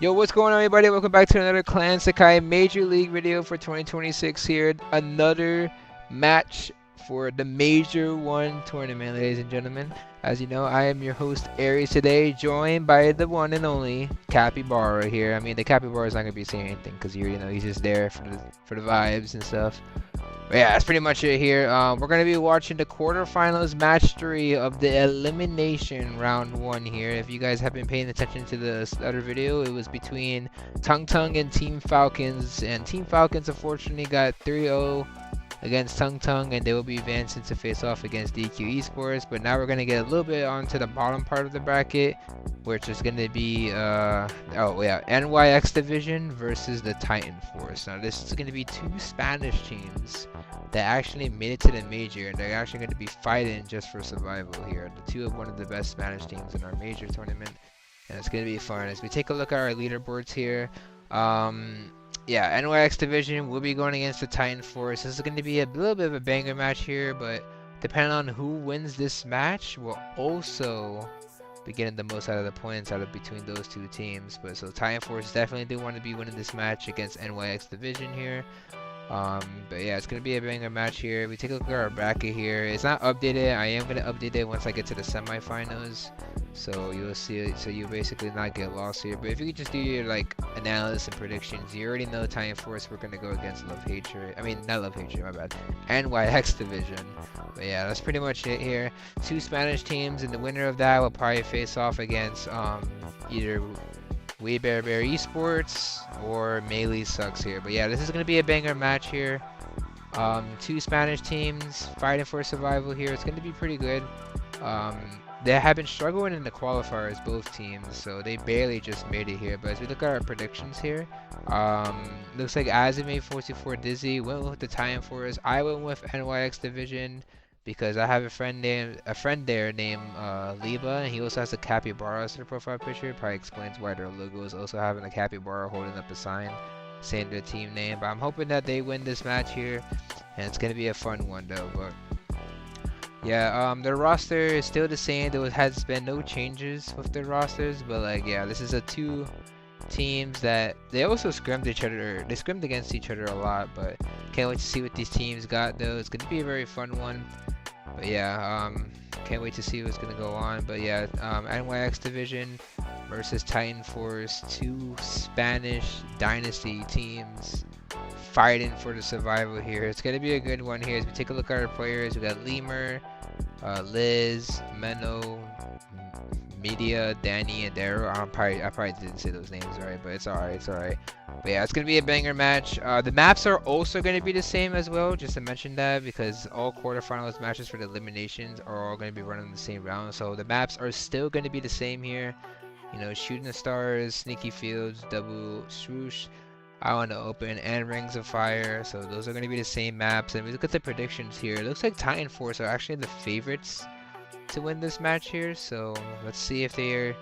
Yo, what's going on, everybody? Welcome back to another Clan Sakai Major League video for 2026 here. Another match for the Major 1 tournament, ladies and gentlemen. As you know, I am your host, Aries, today, joined by the one and only Capybara here. I mean, the Capybara is not going to be saying anything because he's just there for the vibes and stuff. But yeah, that's pretty much it here. We're going to be watching the quarterfinals match 3 of the elimination round 1 here. If you guys have been paying attention to the other video, it was between Tung Tung and Team Falcons. And Team Falcons unfortunately got 3-0 against Tung Tung, and they will be advancing to face off against DQ Esports. But now we're going to get a little bit onto the bottom part of the bracket, which is going to be NYX division versus the Titan Force. Now this is going to be two Spanish teams that actually made it to the major, and they're actually going to be fighting just for survival here. The two of one of the best Spanish teams in our major tournament, and it's going to be fun. As we take a look at our leaderboards here, yeah, NYX division will be going against the Titan Force. This is going to be a little bit of a banger match here, but depending on who wins this match will also be getting the most out of the points out of between those two teams. But so Titan Force definitely do want to be winning this match against NYX division here. But yeah, it's gonna be a banger match here. We take a look at our bracket here. It's not updated. I am gonna update it once I get to the semifinals, so you'll see it. So you basically not get lost here. But if you could just do your like analysis and predictions, you already know Titan Force we're gonna go against Love Hatred. I mean, not Love Hatred, my bad. NYX division. But yeah, that's pretty much it here. Two Spanish teams, and the winner of that will probably face off against either We Bear Esports or Melee Sucks here. But yeah, this is gonna be a banger match here. Two Spanish teams fighting for survival here. It's gonna be pretty good. They have been struggling in the qualifiers, both teams, so they barely just made it here. But as we look at our predictions here, looks like Azime44 Dizzy went with the Titan Force. I went with NYX division, because I have a friend there named Liba, and he also has a capybara as their profile picture. Probably explains why their logo is also having a capybara holding up a sign saying their team name. But I'm hoping that they win this match here, and it's gonna be a fun one though. But yeah, their roster is still the same. There has been no changes with their rosters, but like yeah, this is a two teams that they also scrimmed each other. They scrimmed against each other a lot, but can't wait to see what these teams got though. It's gonna be a very fun one. But yeah, can't wait to see what's gonna go on. But yeah, NYX division versus Titan Force, two Spanish dynasty teams fighting for the survival here. It's gonna be a good one here. As we take a look at our players, we got Lemur, Liz, Menno, Media, Danny, and Daryl. I probably didn't say those names right, but it's alright, it's alright. But yeah, it's gonna be a banger match. The maps are also gonna be the same as well, just to mention that, because all quarterfinals matches for the eliminations are all gonna be running the same round. So the maps are still gonna be the same here. You know, Shooting the Stars, Sneaky Fields, Double Swoosh, Eye on the Open, and Rings of Fire. So those are gonna be the same maps. And we look at the predictions here. It looks like Titan Force are actually the favorites to win this match here, so let's see if they're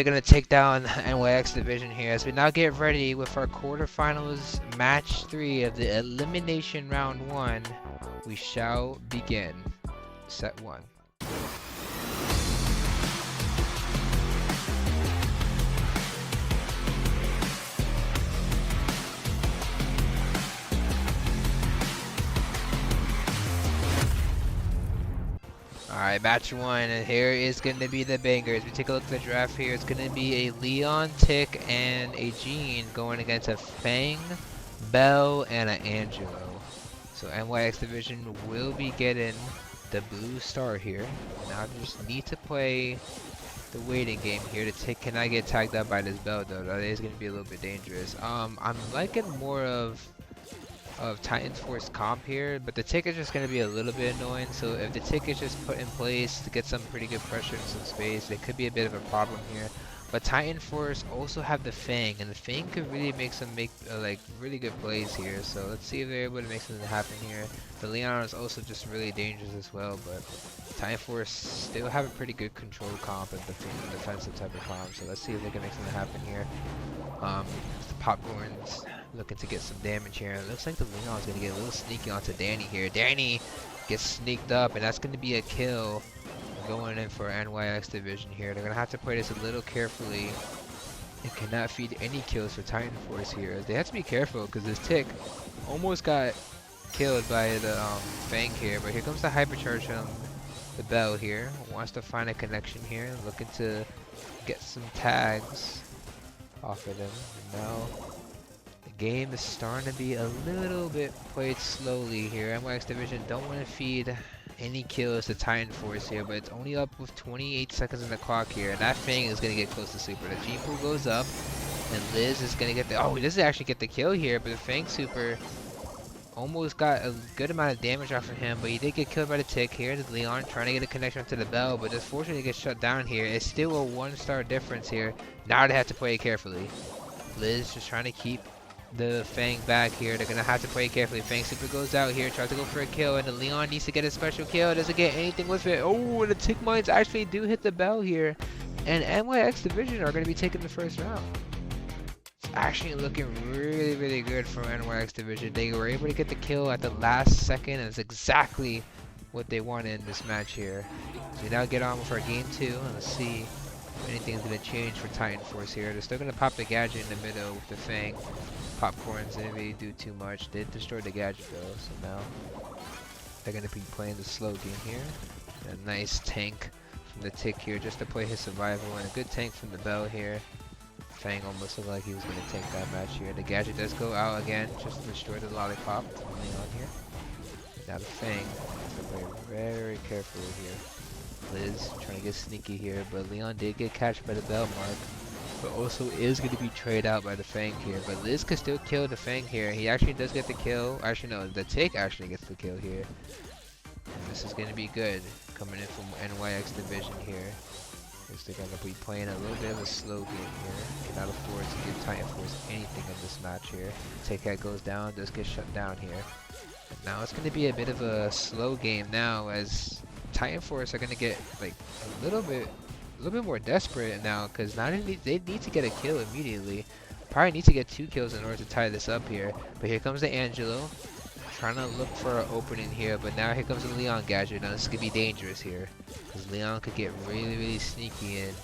gonna take down NYX division here as we now get ready with our quarterfinals match 3 of the elimination round 1. We shall begin. Set 1. Alright, match 1, and here is going to be the bangers. We take a look at the draft here. It's going to be a Leon, Tick, and a Jean going against a Fang, Bell, and an Angelo. So NYX division will be getting the blue star here. Now I just need to play the waiting game here to take. Can I get tagged up by this Bell though? That is going to be a little bit dangerous. I'm liking more of Titan's Force comp here, but the tick is just going to be a little bit annoying. So if the tick is just put in place to get some pretty good pressure and some space, it could be a bit of a problem here. But Titan Force also have the Fang, and the Fang could really make like really good plays here. So let's see if they're able to make something happen here. The Leon is also just really dangerous as well, but Titan Force still have a pretty good control comp and defensive type of comp. So let's see if they can make something happen here. The Popcorn's looking to get some damage here. It looks like the Leon is going to get a little sneaky onto Danny here. Danny gets sneaked up, and that's going to be a kill going in for NYX division here. They're going to have to play this a little carefully. And can cannot feed any kills for Titan Force here. They have to be careful because this tick almost got killed by the Fang here, but here comes the hypercharge from the Bell here. Wants to find a connection here, looking to get some tags off of them. Now the game is starting to be a little bit played slowly here. NYX Division don't want to feed any kills to Titan Force here, but it's only up with 28 seconds on the clock here, and that Fang is going to get close to Super. The Gene Pool goes up, and Liz is going to get the... Oh, he doesn't actually get the kill here, but the Fang Super almost got a good amount of damage off of him, but he did get killed by the tick here. The Leon trying to get a connection to the Bell, but just fortunately gets shut down here. It's still a 1-star difference here. Now they have to play it carefully. Liz just trying to keep the Fang back here. They're gonna have to play carefully. Fang Super goes out here, tries to go for a kill, and the Leon needs to get a special kill. Doesn't get anything with it. Oh, and the Tick Mines actually do hit the Bell here, and NYX Division are gonna be taking the first round. It's actually looking really, really good for NYX Division. They were able to get the kill at the last second, and it's exactly what they wanted in this match here. So we now get on with our game 2, and let's see if anything's gonna change for Titan Force here. They're still gonna pop the gadget in the middle with the Fang. Popcorns didn't really do too much. They destroyed the gadget though, so now they're gonna be playing the slow game here. A nice tank from the Tick here just to play his survival, and a good tank from the Bell here. Fang almost looked like he was gonna tank that match here. The gadget does go out again just to destroy the lollipop from Leon here. Now the Fang has to play very carefully here. Liz trying to get sneaky here, but Leon did get catched by the Bell mark, but also is going to be traded out by the Fang here. But Liz could still kill the Fang here. He actually does get the kill. Actually, no, the Tick actually gets the kill here. And this is going to be good coming in from NYX Division here. Because they're going to be playing a little bit of a slow game here. Cannot afford to give Titan Force anything in this match here. Tick Head goes down, does get shut down here. And now it's going to be a bit of a slow game now, as Titan Force are going to get like a little bit more desperate now, because now they need to get a kill immediately. Probably need to get 2 kills in order to tie this up here. But here comes the Angelo, trying to look for an opening here. But now here comes the Leon gadget. Now this could be dangerous here, because Leon could get really, really sneaky and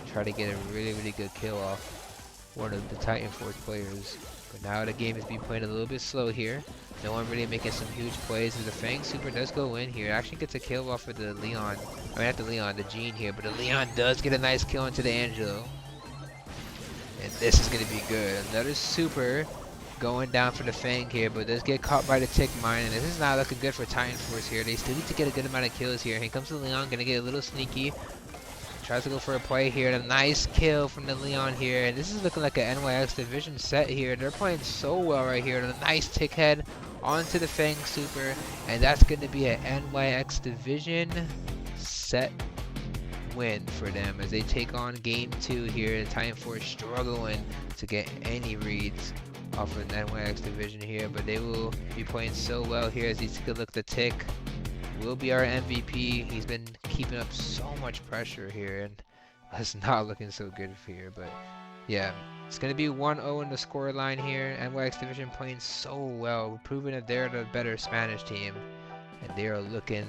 try to get a really, really good kill off one of the Titan Force players. But now the game is being played a little bit slow here. No one really making some huge plays, as the Fang Super does go in here. Actually gets a kill off of the Leon. I mean, not the Leon, the Gene here. But the Leon does get a nice kill into the Angelo. And this is going to be good. Another Super going down for the Fang here, but does get caught by the Tick Mine. And this is not looking good for Titan Force here. They still need to get a good amount of kills here. Here comes the Leon, going to get a little sneaky. Tries to go for a play here, and a nice kill from the Leon here. And this is looking like an NYX Division set here. They're playing so well right here. And a nice Tick Head onto the Fang Super, and that's going to be an NYX Division set win for them as they take on game 2 here. Titan Force struggling to get any reads off of an NYX Division here, but they will be playing so well here. As you take a look, the Tick will be our MVP. He's been keeping up so much pressure here, and that's not looking so good here. But yeah, it's going to be 1-0 in the score line here. NYX Division playing so well, proving that they're the better Spanish team, and they are looking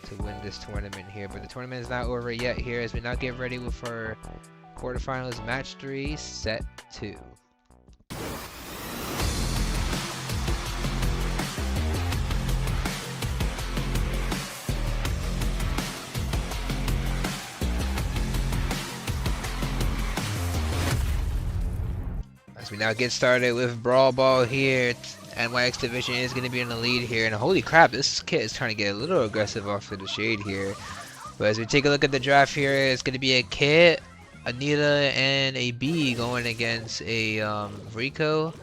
to win this tournament here. But the tournament is not over yet here, as we now get ready with our quarterfinals match 3, set 2. As we now get started with Brawl Ball here, NYX Division is going to be in the lead here, and holy crap, this kit is trying to get a little aggressive off of the shade here. But as we take a look at the draft here, it's going to be a Kit, Anita, and a B going against a Rico,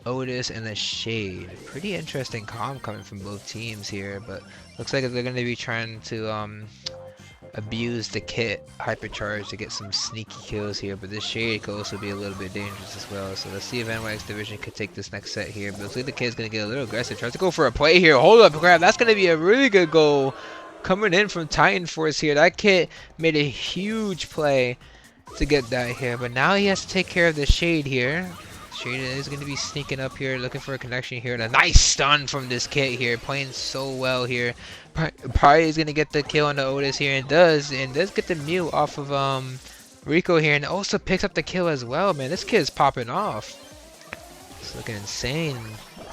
Otis, and a Shade. Pretty interesting comp coming from both teams here, but looks like they're going to be trying to abuse the Kit hypercharge to get some sneaky kills here, but this Shade could also be a little bit dangerous as well. So let's see if NYX Division can take this next set here. But looks like the Kit's gonna get a little aggressive, tries to go for a play here. Hold up, grab, that's gonna be a really good goal coming in from Titan Force here. That Kit made a huge play to get that here, but now he has to take care of the Shade here. Shade is going to be sneaking up here, looking for a connection here. And a nice stun from this Kit here, playing so well here. Probably is going to get the kill on the Otis here, and does get the mute off of Rico here, and also picks up the kill as well, man. This kid is popping off. It's looking insane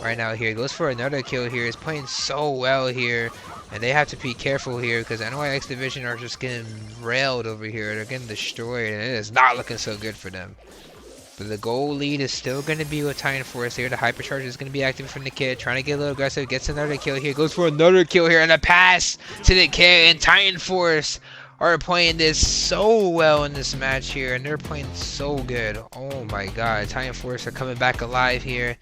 right now here. He goes for another kill here. He's playing so well here. And they have to be careful here because NYX Division are just getting railed over here. They're getting destroyed, and it is not looking so good for them. But the goal lead is still going to be with Titan Force here. The Hypercharge is going to be active from the kid. Trying to get a little aggressive. Gets another kill here. Goes for another kill here. And a pass to the kid. And Titan Force are playing this so well in this match here. And they're playing so good. Oh my god. Titan Force are coming back alive here.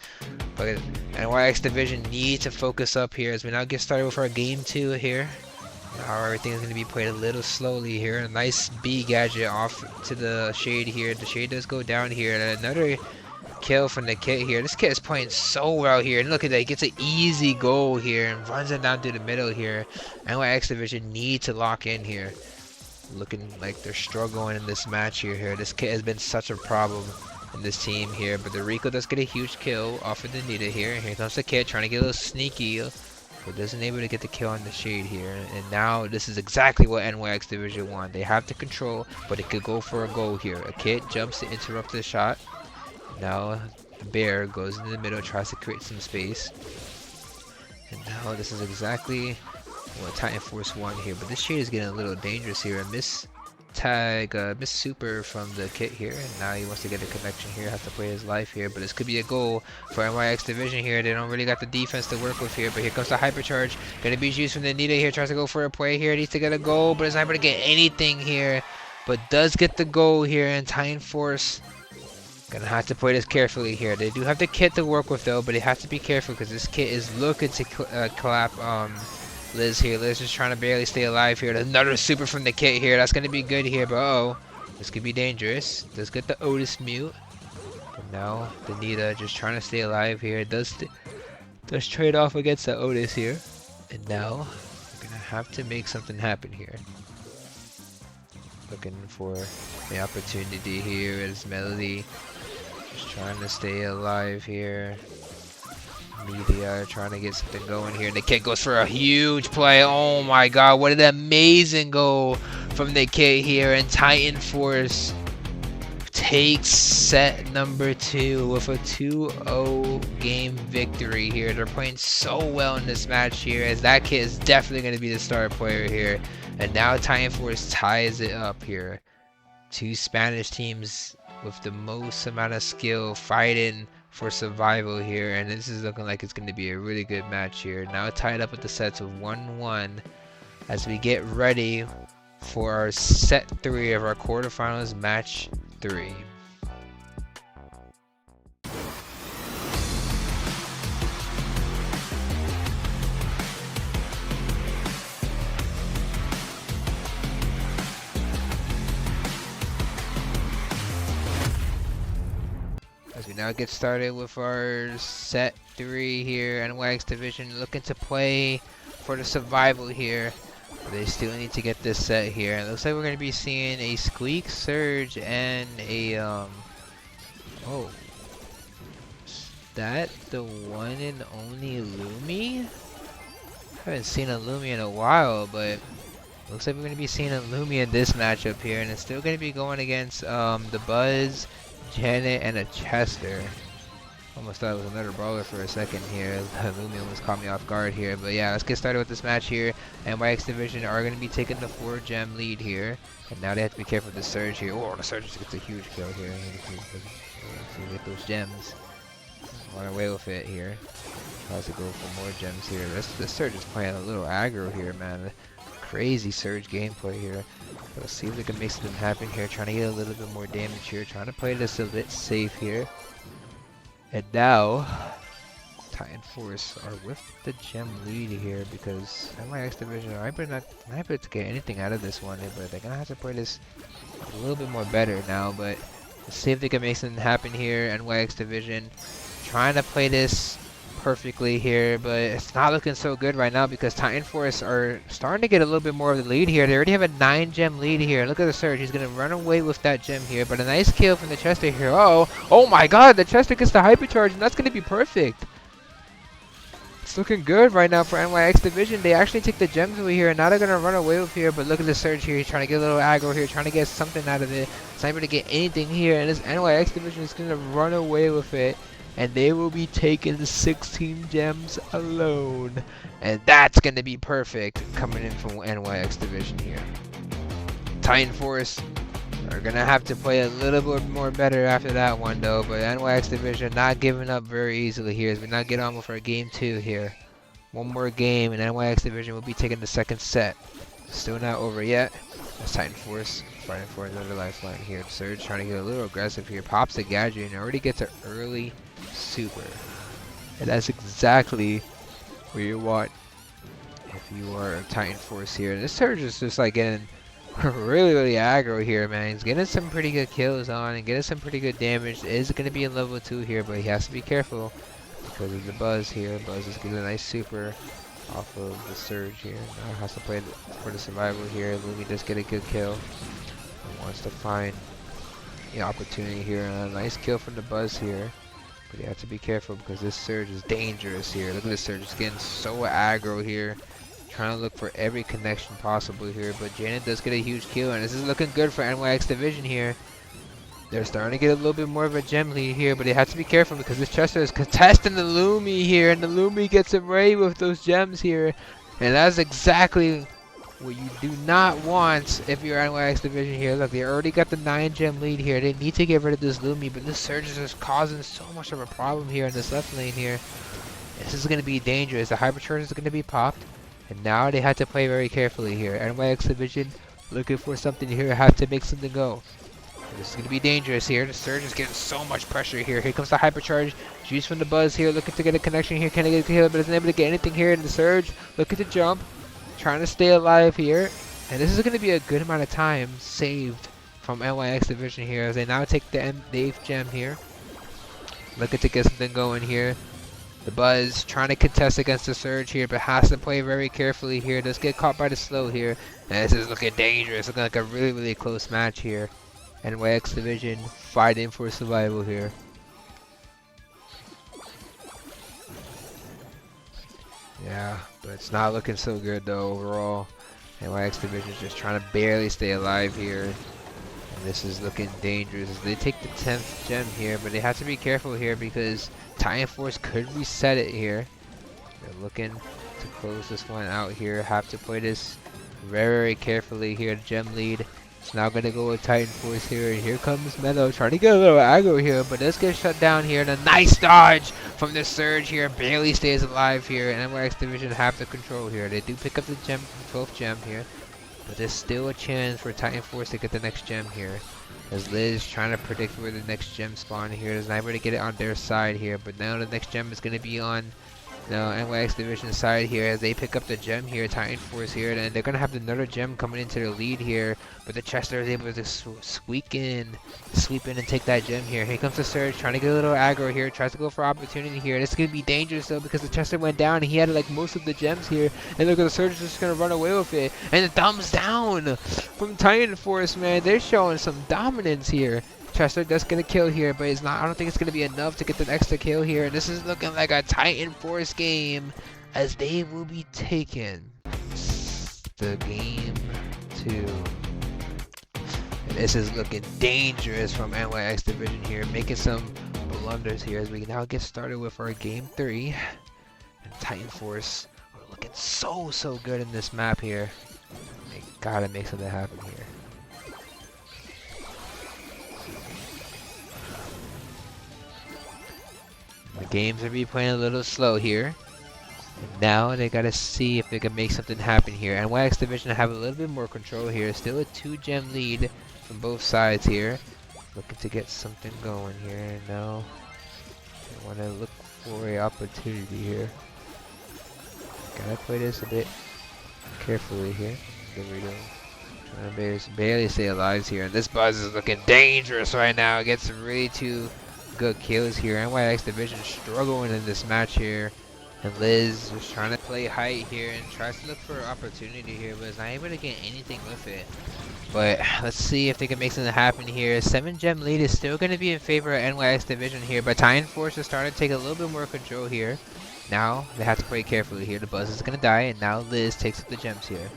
But NYX Division need to focus up here as we now get started with our game 2 here. Now everything is going to be played a little slowly here. A nice B gadget off to the Shade here. The Shade does go down here. And another kill from the kid here. This kid is playing so well here. And look at that. He gets an easy goal here and runs it down through the middle here. NYX Division need to lock in here. Looking like they're struggling in this match here. This kid has been such a problem in this team here. But the Rico does get a huge kill off of the Nita here. And here comes the kid trying to get a little sneaky. But isn't able to get the kill on the Shade here. And now this is exactly what NYX Division want. They have to control, but it could go for a goal here. A kid jumps to interrupt the shot. Now the Bear goes into the middle, tries to create some space. And now this is exactly what Titan Force want here. But this Shade is getting a little dangerous here. A miss super from the kit here, and now he wants to get a connection here, has to play his life here, but this could be a goal for NYX Division here. They don't really got the defense to work with here, but here comes the Hypercharge, gonna be used from the Nita here, tries to go for a play here, needs to get a goal, but is not able to get anything here, but does get the goal here, and Titan Force gonna have to play this carefully here. They do have the kit to work with though, but they have to be careful because this kit is looking to clap Liz here. Liz is trying to barely stay alive here. Another super from the kit here. That's going to be good here, but oh, this could be dangerous. Does get the Otis mute. But now the Nita just trying to stay alive here. Does trade off against the Otis here. And now we're going to have to make something happen here. Looking for the opportunity here as Melody just trying to stay alive here. Media trying to get something going here. The kid goes for a huge play. Oh my god, what an amazing goal from the kid here. And Titan Force takes set number 2 with a 2-0 game victory here. They're playing so well in this match here, as that kid is definitely going to be the star player here. And now Titan Force ties it up here. Two Spanish teams with the most amount of skill fighting for survival here, and this is looking like it's going to be a really good match here. Now tied up with the sets of 1-1 as we get ready for our set 3 of our quarterfinals match 3. As we now get started with our set 3 here, NYX Division looking to play for the survival here. But they still need to get this set here. And it looks like we're going to be seeing a Squeak Surge and a oh, is that the one and only Lumi? I haven't seen a Lumi in a while, but looks like we're going to be seeing a Lumi in this matchup here, and it's still going to be going against the Buzz, Janet, and a Chester. Almost thought it was another brawler for a second here. Lumi almost caught me off guard here. But yeah, let's get started with this match here. NYX Division are going to be taking the 4-gem lead here. And now they have to be careful with the Surge here. Oh, the Surge just gets a huge kill here. So get those gems. Run away with it here. Tries to go for more gems here. This Surge is playing a little aggro here, man. Crazy Surge gameplay here. Let's see if they can make something happen here. Trying to get a little bit more damage here. Trying to play this a bit safe here. And now, Titan Force are with the gem lead here because NYX Division are not able to get anything out of this one, but they're going to have to play this a little bit more better now. But let's see if they can make something happen here. NYX Division trying to play this perfectly here, but it's not looking so good right now because Titan Force are starting to get a little bit more of the lead here. They already have a 9-gem lead here. Look at the Surge. He's going to run away with that gem here, but a nice kill from the Chester here. Oh my god, the Chester gets the Hypercharge, and that's going to be perfect. it's looking good right now for NYX Division. They actually take the gems away here, and now they're going to run away with here. But look at the surge here. He's trying to get a little aggro here, trying to get something out of it. It's not able to get anything here, and this NYX Division is going to run away with it. And they will be taking 16 gems alone. And that's going to be perfect coming in from NYX Division here. Titan Force are going to have to play a little bit more better after that one though. But NYX Division not giving up very easily here as we not get on with our game 2 here. One more game and NYX Division will be taking the second set. Still not over yet. That's Titan Force fighting for another lifeline here. Surge trying to get a little aggressive here. Pops the gadget and already gets an early super. And that's exactly what you want if you are a Titan Force here. And this Surge is just like getting really aggro here, man. He's getting some pretty good kills on and getting some pretty good damage. It is going to be in level 2 here, but he has to be careful because of the Buzz here. Buzz is getting a nice super off of the Surge here. Now has to play for the survival here. Lumi does get a good kill and wants to find the opportunity here. And a nice kill from the Buzz here. But you have to be careful because this Surge is dangerous here. Look at this Surge. It's getting so aggro here. Trying to look for every connection possible here. But Janet does get a huge kill. And this is looking good for NYX Division here. They're starting to get a little bit more of a gem lead here. But they have to be careful because this Chester is contesting the Lumi here. And the Lumi gets away with those gems here. And that's exactly what you do not want if you're NYX Division here. Look, they already got the 9 gem lead here. They need to get rid of this Lumi, but this Surge is just causing so much of a problem here in this left lane here. This is going to be dangerous. The Hypercharge is going to be popped, and now they have to play very carefully here. NYX Division looking for something here, have to make something go. This is going to be dangerous here. The Surge is getting so much pressure here. Here comes the Hypercharge. Juice from the Buzz here, looking to get a connection here. Can I get a kill, but isn't able to get anything here in the Surge. Look at the jump. Trying to stay alive here, and this is going to be a good amount of time saved from NYX Division here as they now take the 8th gem here. Looking to get something going here. The Buzz trying to contest against the Surge here, but has to play very carefully here. Does get caught by the slow here, and this is looking dangerous. Looking like a really close match here. NYX Division fighting for survival here. Yeah, but it's not looking so good though overall. NYX Division is just trying to barely stay alive here. And this is looking dangerous as they take the 10th gem here, but they have to be careful here because Titan Force could reset it here. They're looking to close this one out here. Have to play this very carefully here. Gem lead. It's now going to go with Titan Force here, and here comes Meadow trying to get a little aggro here, but does get shut down here, and a nice dodge from the Surge here, barely stays alive here, and NYX Division have the control here. They do pick up the gem, 12th gem here, but there's still a chance for Titan Force to get the next gem here, as Liz trying to predict where the next gem spawn here. There's not able to get it on their side here, but now the next gem is going to be on the NYX Division side here as they pick up the gem here, Titan Force here, and they're going to have another gem coming into their lead here, but the Chester is able to sweep in and take that gem here. Here comes the Surge trying to get a little aggro here, tries to go for opportunity here. This is going to be dangerous though because the Chester went down and he had like most of the gems here, and look at the Surge is just going to run away with it, and the thumbs down from Titan Force, man. They're showing some dominance here. Chester does get a kill here, but it's not. I don't think it's going to be enough to get the extra kill here. And this is looking like a Titan Force game as they will be taking the game 2. And this is looking dangerous from NYX Division here, making some blunders here as we now get started with our game 3. And Titan Force are looking so good in this map here. They gotta make something happen here. The games are replaying a little slow here. And now they gotta see if they can make something happen here. NYX Division have a little bit more control here. Still a 2 gem lead from both sides here. Looking to get something going here. And now they want to look for an opportunity here. Gotta play this a bit carefully here. There we go. Trying to barely stay alive here. And this Buzz is looking dangerous right now. Gets really 2 good kills here. NYX Division struggling in this match here, and Liz was trying to play height here and tries to look for an opportunity here, but is not able to get anything with it. But let's see if they can make something happen here. 7 gem lead is still going to be in favor of NYX Division here, but Titan Force is starting to take a little bit more control here. Now they have to play carefully here. The Buzz is gonna die, and now Liz takes up the gems here.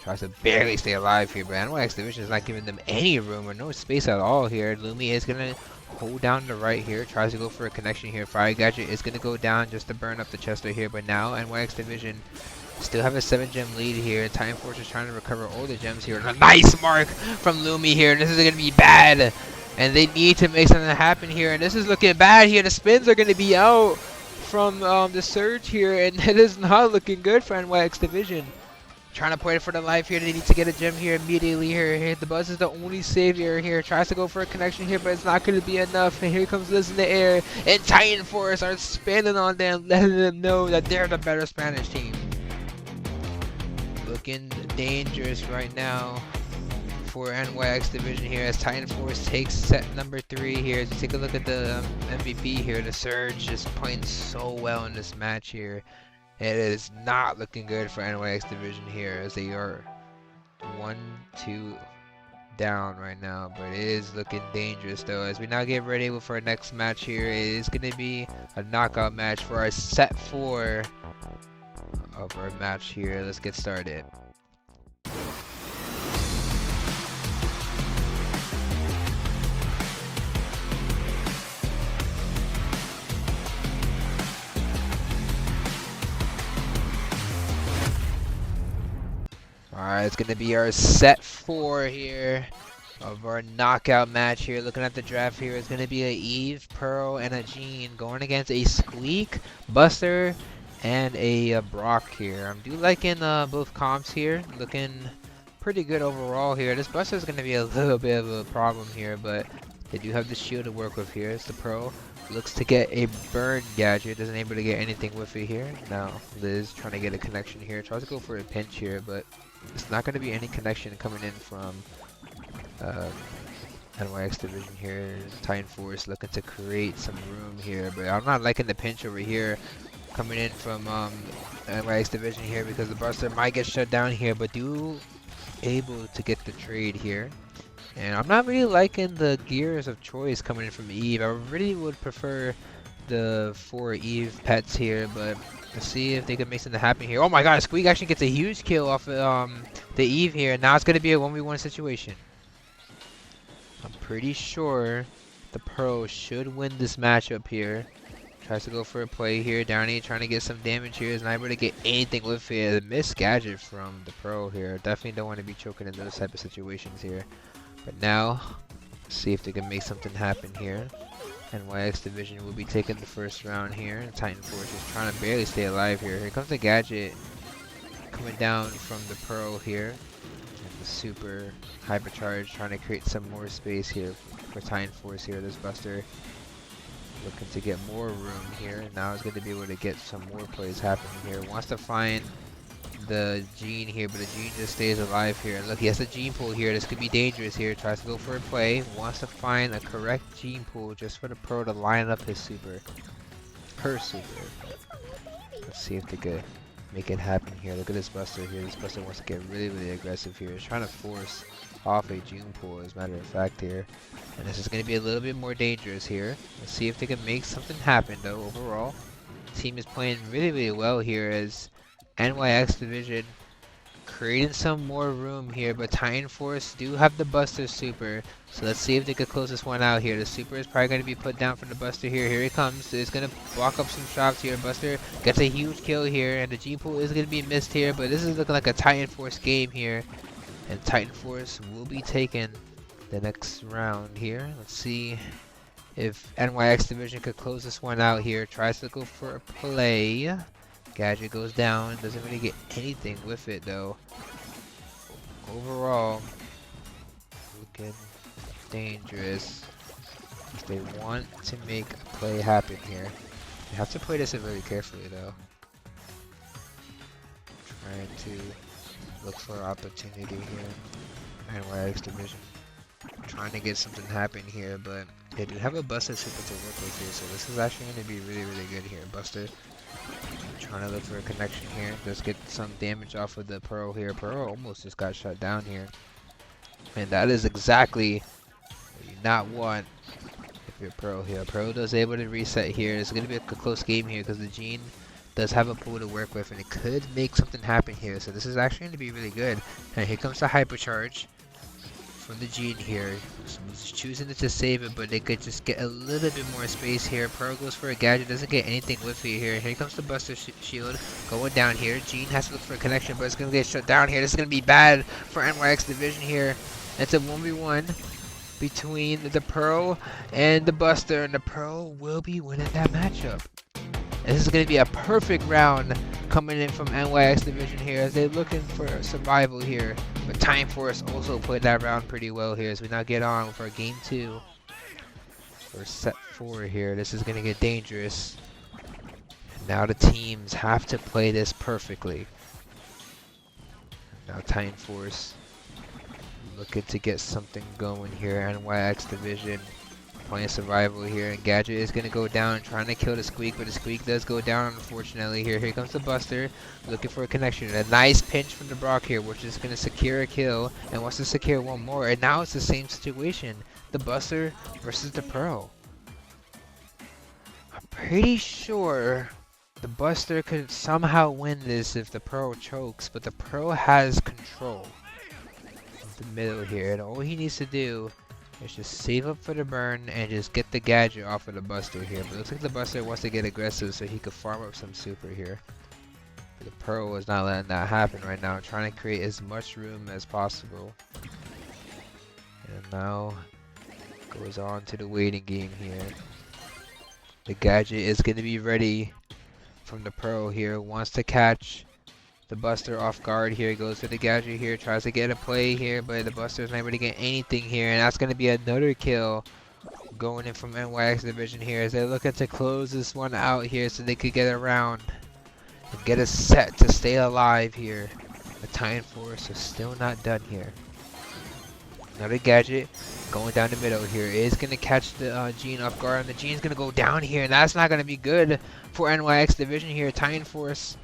Tries to barely stay alive here, but NYX Division is not giving them any room or no space at all here. Lumi is gonna hold down the right here, tries to go for a connection here. Fire Gadget is gonna go down just to burn up the Chester here, but now NYX Division still have a 7-gem lead here. Titan Force is trying to recover all the gems here. And a nice mark from Lumi here. This is going to be bad. And they need to make something happen here. And this is looking bad here. The spins are going to be out from the surge here. And it is not looking good for NYX Division. Trying to play it for the life here. They need to get a gem here immediately here. The Buzz is the only savior here. Tries to go for a connection here, but it's not going to be enough. And here comes Liz in the air. And Titan Force are spinning on them, letting them know that they're the better Spanish team. Looking dangerous right now for NYX Division here as Titan Force takes set number 3 here. As you take a look at the MVP here, the Surge just playing so well in this match here. It is not looking good for NYX Division here as they are 1-2 down right now, but it is looking dangerous though. As we now get ready for our next match here, it is going to be a knockout match for our set 4 of our match here. Let's get started. Alright, it's gonna be our set 4 here of our knockout match here. Looking at the draft here, it's gonna be a Eve, Pearl, and a Jean going against a Squeak, Buster, and a Brock here. I'm do liking both comps here. Looking pretty good overall here. This Buster is going to be a little bit of a problem here, but they do have the shield to work with here. It's the Pro. Looks to get a burn gadget. Doesn't able to get anything with it here. Now Liz trying to get a connection here. Tries to go for a pinch here, but it's not going to be any connection coming in from NYX Division here. Titan Force looking to create some room here, but I'm not liking the pinch over here coming in from NYX Division here because the Buster might get shut down here, but do able to get the trade here. And I'm not really liking the gears of choice coming in from Eve. I really would prefer the 4 Eve pets here, but let's see if they can make something happen here. Oh my god, Squeak actually gets a huge kill off of the Eve here. Now it's going to be a 1v1 situation. I'm pretty sure the Pro should win this matchup here. Tries to go for a play here. Downey trying to get some damage here. Is not able to get anything with it. A missed gadget from the Pro here. Definitely don't want to be choking in those type of situations here. But now, see if they can make something happen here. NYX Division will be taking the first round here. Titan Force is trying to barely stay alive here. Here comes the gadget coming down from the Pro here. And the super hypercharge trying to create some more space here for Titan Force here. This Buster looking to get more room here. Now he's going to be able to get some more plays happening here. Wants to find the Jean here, but the Jean just stays alive here. And look, he has the Jean pool here. This could be dangerous here. Tries to go for a play. Wants to find a correct Jean pool just for the Pro to line up his super. Her super. Let's see if they could make it happen here. Look at this Buster here. This Buster wants to get really, really aggressive here. He's trying to force off a June pool, as a matter of fact here. And this is going to be a little bit more dangerous here. Let's see if they can make something happen though. Overall, the team is playing really, really well here as NYX Division creating some more room here, but Titan Force do have the Buster super. So let's see if they could close this one out here. The super is probably going to be put down from the Buster here. Here he comes. It's going to block up some shots here. Buster gets a huge kill here, and the G pool is going to be missed here, but this is looking like a Titan Force game here. And Titan Force will be taking the next round here. Let's see if NYX Division could close this one out here. Tries to go for a play. Gadget goes down. Doesn't really get anything with it though. Overall, looking dangerous. If they want to make a play happen here, they have to play this very carefully though. Trying to look for opportunity here. NYX Division trying to get something happen here, but they do have a Buster super to work with here, so this is actually going to be really, really good here. Buster trying to look for a connection here. Just get some damage off of the Pearl here. Pearl almost just got shut down here. And that is exactly what you not want if you're Pearl here. Pearl is able to reset here. It's going to be a close game here because the Jean does have a pool to work with, and it could make something happen here. So this is actually going to be really good. And here comes the hypercharge from the Gene here. Someone's choosing to save it, but they could just get a little bit more space here. Pearl goes for a gadget, doesn't get anything with it here. Here comes the Buster Shield going down here. Gene has to look for a connection, but it's going to get shut down here. This is going to be bad for NYX Division here. It's a 1v1 between the Pearl and the Buster, and the Pearl will be winning that matchup. And this is going to be a perfect round coming in from NYX Division here as they're looking for survival here. But Time Force also played that round pretty well here as we now get on for game 2. For set 4 here. This is going to get dangerous. And now the teams have to play this perfectly. Now Time Force looking to get something going here. NYX Division playing survival here, and Gadget is going to go down trying to kill the Squeak, but the Squeak does go down unfortunately here. Here comes the Buster looking for a connection. A nice pinch from the Brock here, which is going to secure a kill and wants to secure one more, and now it's the same situation. The Buster versus the Pearl. I'm pretty sure the Buster could somehow win this if the Pearl chokes, but the Pearl has control of the middle here, and all he needs to do is just save up for the burn and just get the gadget off of the Buster here. But it looks like the Buster wants to get aggressive so he could farm up some super here. But the Pearl is not letting that happen right now, trying to create as much room as possible. And now goes on to the waiting game here. The gadget is going to be ready from the Pearl here. Wants to catch the Buster off guard here. Goes for the gadget here. Tries to get a play here, but the Buster's not able to get anything here. And that's going to be another kill going in from NYX Division here as they're looking to close this one out here so they could get around and get a set to stay alive here. The Time Force is still not done here. Another gadget going down the middle here is going to catch the Gene off guard, and the Gene's going to go down here, and that's not going to be good for NYX Division here. Time Force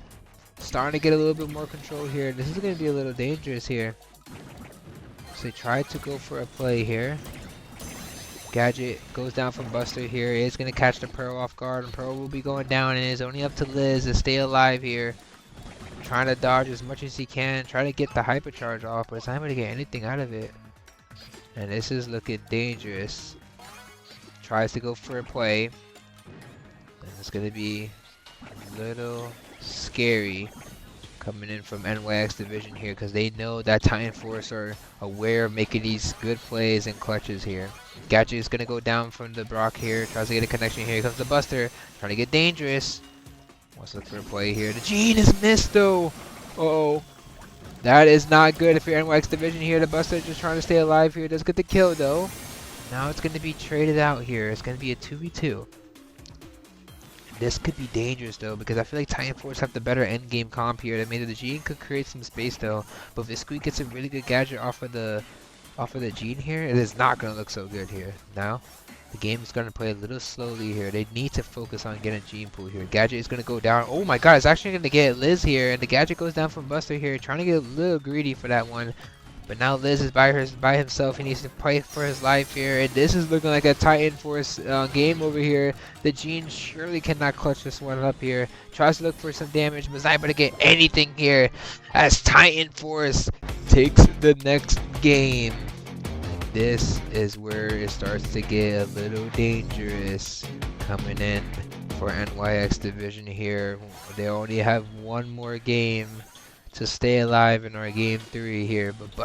starting to get a little bit more control here. This is going to be a little dangerous here. So they tried to go for a play here. Gadget goes down from Buster here. It's going to catch the Pearl off guard, and Pearl will be going down, and it's only up to Liz to stay alive here. Trying to dodge as much as he can. Try to get the hypercharge off, but it's not able to get anything out of it. And this is looking dangerous. Tries to go for a play. And it's going to be a little scary coming in from NYX Division here because they know that Time Force are aware of making these good plays and clutches here. Gadget is going to go down from the Brock here. Tries to get a connection here. Here comes the Buster. Trying to get dangerous. Wants to look for a play here. The Gene is missed though. Uh-oh. That is not good if you're NYX Division here. The Buster just trying to stay alive here. Does get the kill though. Now it's going to be traded out here. It's going to be a 2v2. This could be dangerous though because I feel like Time Force have the better end game comp here. That made the Gene could create some space though. But if the Squeak gets a really good gadget off of the Gene here, it is not going to look so good here. Now the game is going to play a little slowly here. They need to focus on getting Gene pool here. Gadget is going to go down. Oh my god, it's actually going to get Liz here. And the Gadget goes down from Buster here. Trying to get a little greedy for that one. But now Liz is by himself. He needs to fight for his life here. And this is looking like a Titan Force game over here. The Gene surely cannot clutch this one up here. Tries to look for some damage, but is not able to get anything here. As Titan Force takes the next game. This is where it starts to get a little dangerous coming in for NYX Division here. They only have one more game to stay alive in our game 3 here, but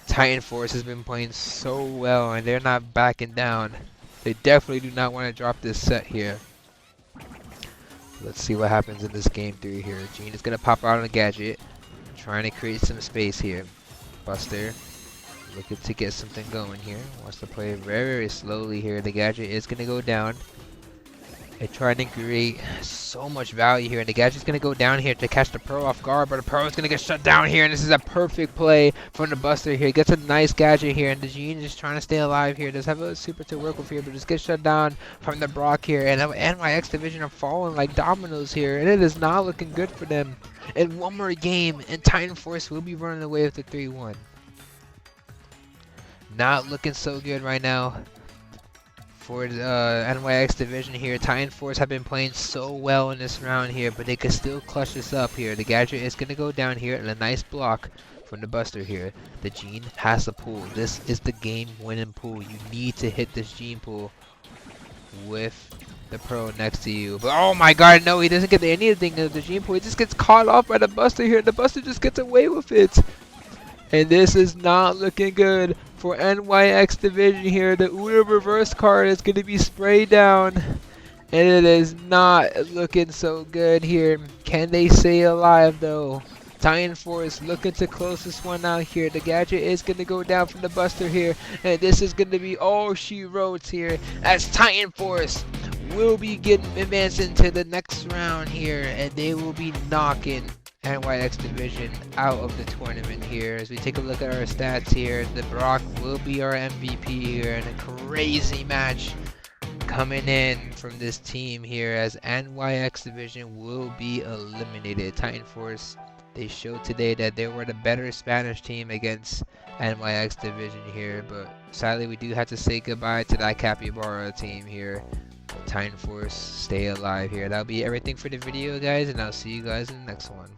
Titan Force has been playing so well and they're not backing down. They definitely do not want to drop this set here. Let's see what happens in this game 3 here. Gene is going to pop out on a gadget, trying to create some space here. Buster looking to get something going here. Wants to play very, very slowly here. The gadget is going to go down. They're trying to create so much value here. And the gadget's going to go down here to catch the Pearl off guard. But the Pearl is going to get shut down here. And this is a perfect play from the Buster here. He gets a nice gadget here. And the Gene is just trying to stay alive here. Does have a super to work with here. But just gets shut down from the Brock here. And NYX Division are falling like dominoes here. And it is not looking good for them. In one more game. And Titan Force will be running away with the 3-1. Not looking so good right now for the NYX division here. Titan Force have been playing so well in this round here, but they can still clutch this up here. The Gadget is going to go down here and a nice block from the Buster here. The Gene has the pull. This is the game winning pull. You need to hit this Gene pull with the Pro next to you. But oh my god, no, he doesn't get anything of the Gene pull. He just gets caught off by the Buster here. The Buster just gets away with it. And this is not looking good for NYX division here. The Uda reverse card is going to be sprayed down. And it is not looking so good here. Can they stay alive though? Titan Force looking to close this one out here. The Gadget is going to go down from the Buster here. And this is going to be all she wrote here. As Titan Force will be advancing to the next round here. And they will be knocking NYX division out of the tournament here. As we take a look at our stats here, the Brock will be our MVP here, and a crazy match coming in from this team here as NYX division will be eliminated. Titan Force, they showed today that they were the better Spanish team against NYX division here, but sadly we do have to say goodbye to that Capybara team here. Titan Force, stay alive here. That'll be everything for the video, guys, and I'll see you guys in the next one.